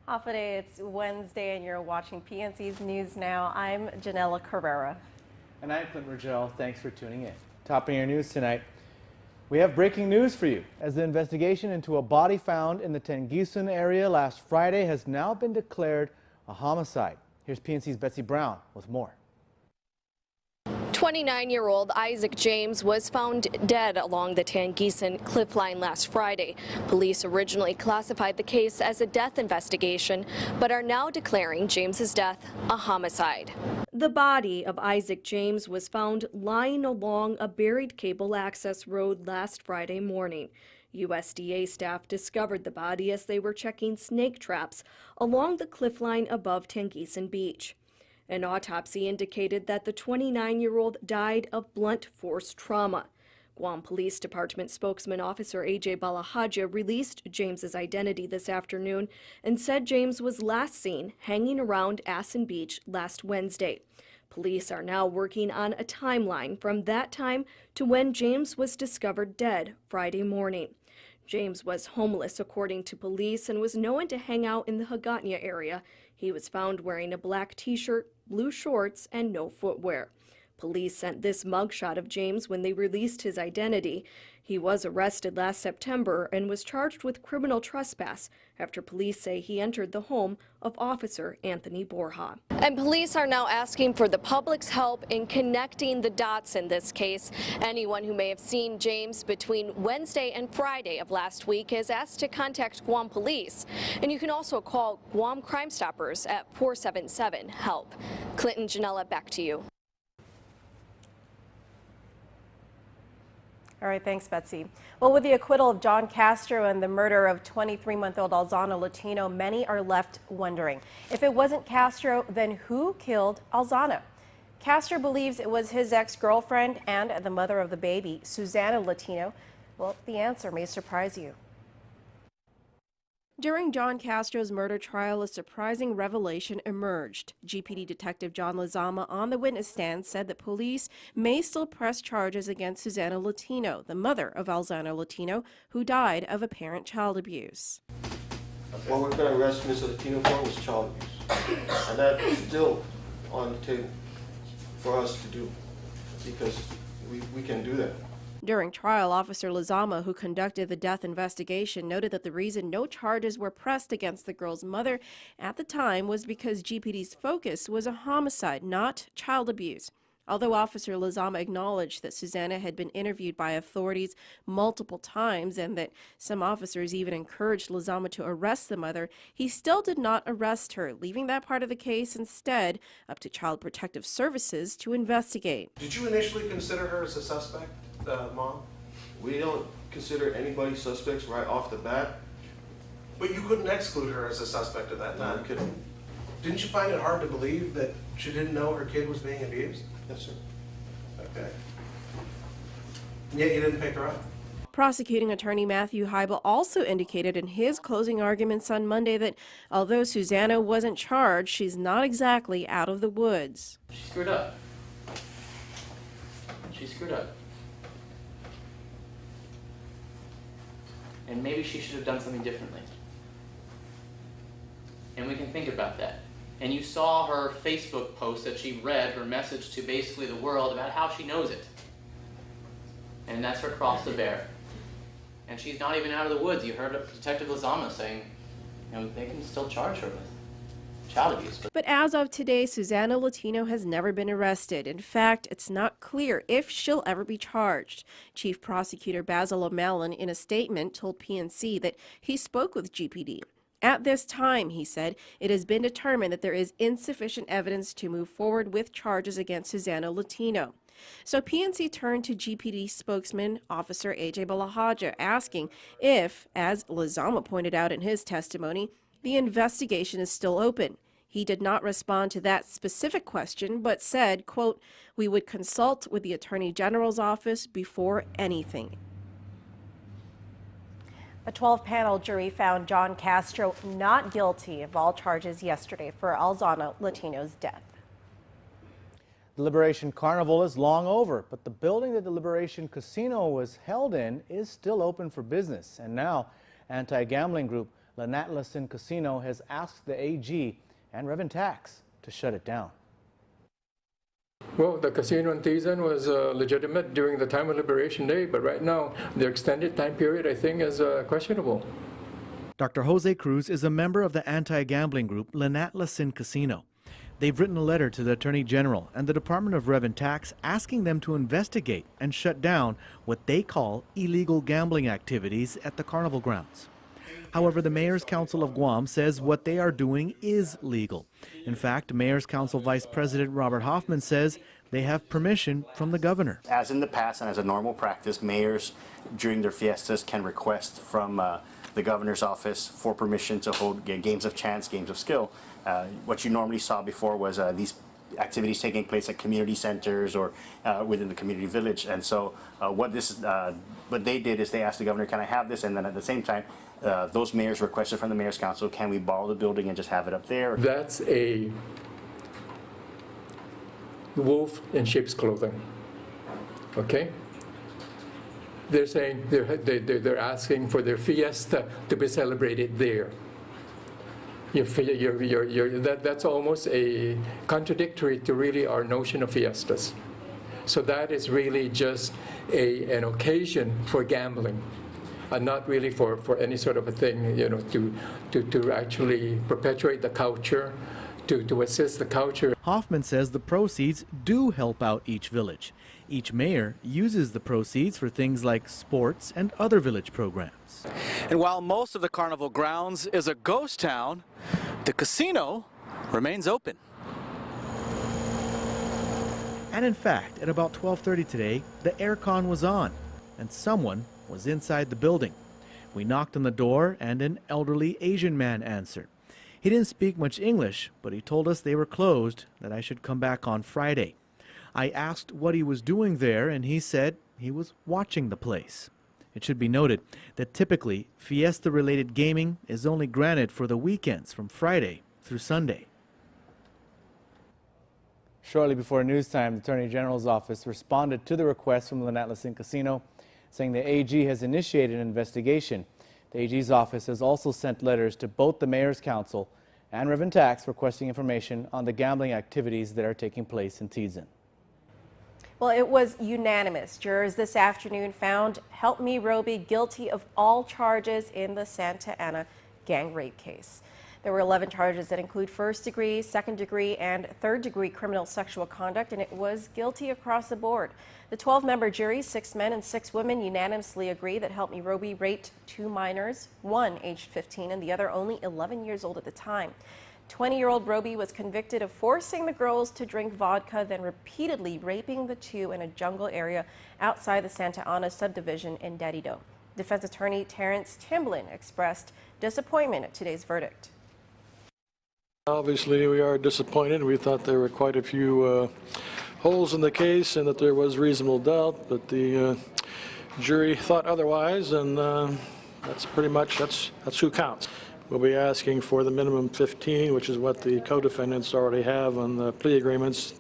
Hafide, it's Wednesday and you're watching PNC's News Now. I'm Janella Carrera. And I'm Clint Rogel. Thanks for tuning in. Topping your news tonight, we have breaking news for you as the investigation into a body found in the Tengisun area last Friday has now been declared a homicide. Here's PNC's Betsy Brown with more. 29-year-old Isaac James was found dead along the Tengisun cliff line last Friday. Police originally classified the case as a death investigation, but are now declaring James's death a homicide. The body of Isaac James was found lying along a buried cable access road last Friday morning. USDA staff discovered the body as they were checking snake traps along the cliff line above Tengisun Beach. An autopsy indicated that the 29-year-old died of blunt force trauma. Guam Police Department spokesman Officer AJ Balahaja released James's identity this afternoon and said James was last seen hanging around Assen Beach last Wednesday. Police are now working on a timeline from that time to when James was discovered dead Friday morning. James was homeless, according to police, and was known to hang out in the Hagåtña area. He was found wearing a black t-shirt, blue shorts, and no footwear. Police sent this mugshot of James when they released his identity. He was arrested last September and was charged with criminal trespass after police say he entered the home of Officer Anthony Borja. And police are now asking for the public's help in connecting the dots in this case. Anyone who may have seen James between Wednesday and Friday of last week is asked to contact Guam Police. And you can also call Guam Crime Stoppers at 477-HELP. Clinton, Janella, back to you. All right, thanks, Betsy. Well, with the acquittal of John Castro and the murder of 23-month-old Alzano Latino, many are left wondering, if it wasn't Castro, then who killed Alzano? Castro believes it was his ex-girlfriend and the mother of the baby, Susana Latino. Well, the answer may surprise you. During John Castro's murder trial, a surprising revelation emerged. GPD Detective John Lizama on the witness stand said that police may still press charges against Susana Latino, the mother of Alzano Latino, who died of apparent child abuse. What we're going to arrest Ms. Latino for was child abuse. And that's still on the table for us to do, because we can do that. During trial, Officer Lizama, who conducted the death investigation, noted that the reason no charges were pressed against the girl's mother at the time was because GPD's focus was a homicide, not child abuse. Although Officer Lizama acknowledged that Susana had been interviewed by authorities multiple times and that some officers even encouraged Lizama to arrest the mother, he still did not arrest her, leaving that part of the case instead up to Child Protective Services to investigate. Did you initially consider her as a suspect, Mom? We don't consider anybody suspects right off the bat. But you couldn't exclude her as a suspect at that time. No, we couldn't. Didn't you find it hard to believe that she didn't know her kid was being abused? Yes, sir. Okay. And yet you didn't pick her up. Prosecuting attorney Matthew Heibel also indicated in his closing arguments on Monday that although Susana wasn't charged, she's not exactly out of the woods. She screwed up. She screwed up. And maybe she should have done something differently. And we can think about that. And you saw her Facebook post that she read, her message to basically the world about how she knows it. And that's her cross to bear. And she's not even out of the woods. You heard Detective Lizama saying, you know, they can still charge her with child abuse. But as of today, Susana Latino has never been arrested. In fact, it's not clear if she'll ever be charged. Chief Prosecutor Basil O'Malley, in a statement, told PNC that he spoke with GPD. At this time, he said, it has been determined that there is insufficient evidence to move forward with charges against Susana Latino. So PNC turned to GPD spokesman Officer AJ Balahaja, asking if, as Lizama pointed out in his testimony, the investigation is still open. He did not respond to that specific question, but said, quote, "We would consult with the Attorney General's office before anything." A 12-panel jury found John Castro not guilty of all charges yesterday for Alzano Latino's death. The Liberation Carnival is long over, but the building that the Liberation Casino was held in is still open for business. And now, anti-gambling group Lynette Lassen Casino has asked the AG and Reverend Tax to shut it down. Well, the casino in Tizen was legitimate during the time of Liberation Day, but right now, the extended time period, I think, is questionable. Dr. Jose Cruz is a member of the anti-gambling group Lynette Lassen Casino. They've written a letter to the Attorney General and the Department of Revenue Tax asking them to investigate and shut down what they call illegal gambling activities at the carnival grounds. However, the Mayor's Council of Guam says what they are doing is legal. In fact, Mayor's Council Vice President Robert Hoffman says they have permission from the governor. As in the past and as a normal practice, mayors during their fiestas can request from the governor's office for permission to hold games of chance, games of skill. What you normally saw before was these activities taking place at community centers or within the community village. And so what they did is they asked the governor, can I have this? And then at the same time, those mayors requested from the Mayor's Council, can we borrow the building and just have it up there? That's a wolf in sheep's clothing, okay? They're saying they're asking for their fiesta to be celebrated there. That's almost a contradictory to really our notion of fiestas. So that is really just an occasion for gambling, and not really for any sort of a thing, you know, to actually perpetuate the culture, to assist the culture. Hoffman says the proceeds do help out each village. Each mayor uses the proceeds for things like sports and other village programs. And while most of the carnival grounds is a ghost town, the casino remains open. And in fact, at about 12:30 today, the aircon was on and someone was inside the building. We knocked on the door and an elderly Asian man answered. He didn't speak much English, but he told us they were closed, that I should come back on Friday. I asked what he was doing there, and he said he was watching the place. It should be noted that typically fiesta-related gaming is only granted for the weekends from Friday through Sunday. Shortly before news time, the Attorney General's office responded to the request from Lynette Lassen Casino, saying the AG has initiated an investigation. The AG's office has also sent letters to both the Mayor's Council and Reverend Tax requesting information on the gambling activities that are taking place in Tizen. Well, it was unanimous. Jurors this afternoon found Help Me Roby guilty of all charges in the Santa Ana gang rape case. There were 11 charges that include first-degree, second-degree, and third-degree criminal sexual conduct, and it was guilty across the board. The 12-member jury, 6 men and 6 women, unanimously agree that Help Me Roby raped 2 minors, one aged 15 and the other only 11 years old at the time. 20-year-old Roby was convicted of forcing the girls to drink vodka, then repeatedly raping the 2 in a jungle area outside the Santa Ana subdivision in Dedido. Defense attorney Terrence Timblin expressed disappointment at today's verdict. Obviously, we are disappointed. We thought there were quite a few holes in the case and that there was reasonable doubt, but the jury thought otherwise, and that's pretty much, that's who counts. We'll be asking for the minimum 15, which is what the co-defendants already have on the plea agreements,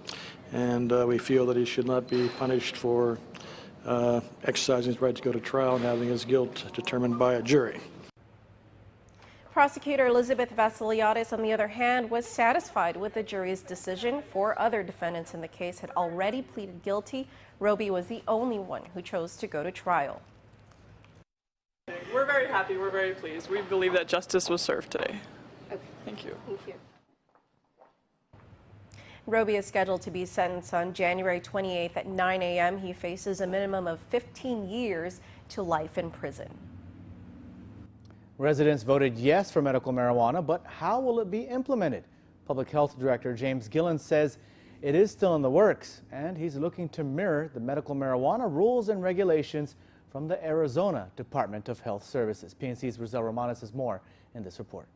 and we feel that he should not be punished for exercising his right to go to trial and having his guilt determined by a jury. Prosecutor Elizabeth Vassiliadis, on the other hand, was satisfied with the jury's decision. 4 other defendants in the case had already pleaded guilty. Roby was the only one who chose to go to trial. We're very happy. We're very pleased. We believe that justice was served today. Okay. Thank you. Thank you. Roby is scheduled to be sentenced on January 28th at 9 a.m. He faces a minimum of 15 years to life in prison. Residents voted yes for medical marijuana, but how will it be implemented? Public Health Director James Gillen says it is still in the works, and he's looking to mirror the medical marijuana rules and regulations from the Arizona Department of Health Services. PNC's Roselle Romanes has more in this report.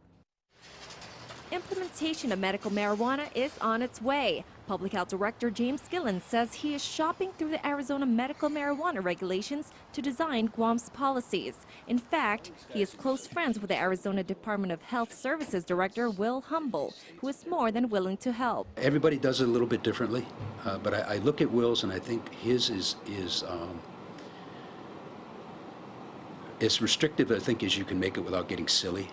Implementation of medical marijuana is on its way. Public Health Director James Gillen says he is shopping through the Arizona medical marijuana regulations to design Guam's policies. In fact, he is close friends with the Arizona Department of Health Services Director Will Humble, who is more than willing to help. Everybody does it a little bit differently, but I look at Will's and I think his is as restrictive, I think, as you can make it without getting silly.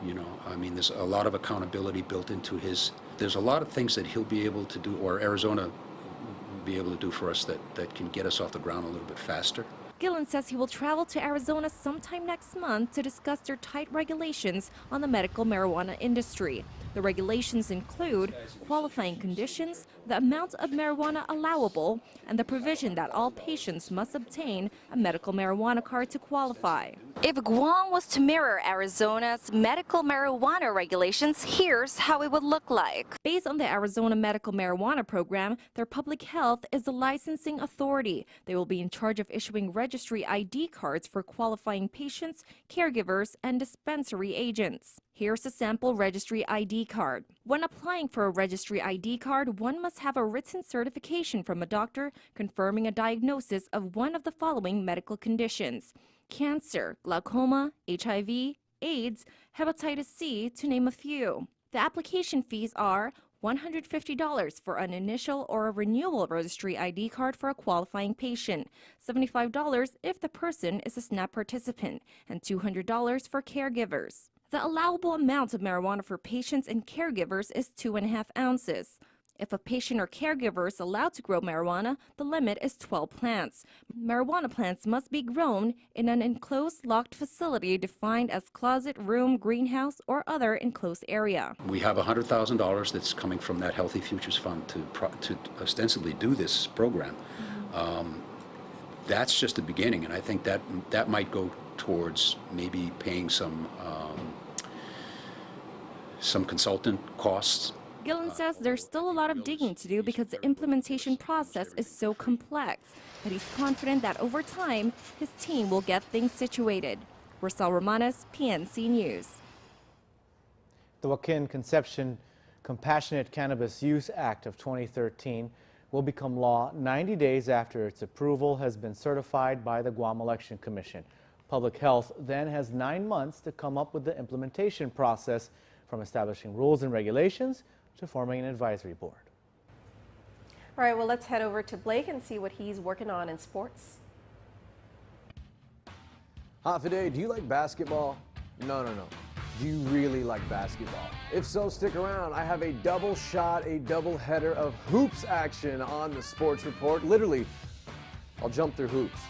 You know, I mean, there's a lot of accountability built into his, there's a lot of things that he'll be able to do, or Arizona will be able to do for us that can get us off the ground a little bit faster. Gillen says he will travel to Arizona sometime next month to discuss their tight regulations on the medical marijuana industry. The regulations include qualifying conditions, the amount of marijuana allowable, and the provision that all patients must obtain a medical marijuana card to qualify. If Guam was to mirror Arizona's medical marijuana regulations, here's how it would look like. Based on the Arizona Medical Marijuana Program, their public health is the licensing authority. They will be in charge of issuing registry ID cards for qualifying patients, caregivers, and dispensary agents. Here's a sample registry ID card. When applying for a registry ID card, one must have a written certification from a doctor confirming a diagnosis of one of the following medical conditions: cancer, glaucoma, HIV, AIDS, hepatitis C, to name a few. The application fees are $150 for an initial or a renewal registry ID card for a qualifying patient, $75 if the person is a SNAP participant, and $200 for caregivers. The allowable amount of marijuana for patients and caregivers is 2.5 ounces. If a patient or caregiver is allowed to grow marijuana, the limit is 12 plants. Marijuana plants must be grown in an enclosed locked facility defined as closet, room, greenhouse, or other enclosed area. We have $100,000 that's coming from that Healthy Futures Fund to ostensibly do this program. That's just the beginning, and I think that might go towards maybe paying some consultant costs. Gillen says there's still a lot of digging to do because the implementation process is so complex, but he's confident that over time, his team will get things situated. Rosal Romanes, PNC News. The Joaquin Concepcion Compassionate Cannabis Use Act of 2013 will become law 90 days after its approval has been certified by the Guam Election Commission. Public Health then has 9 months to come up with the implementation process, from establishing rules and regulations to forming an advisory board. All right, well, let's head over to Blake and see what he's working on in sports. Hot Day, do you like basketball? No. Do you really like basketball? If so, stick around. I have a double shot, a double header of hoops action on the Sports Report. Literally, I'll jump through hoops.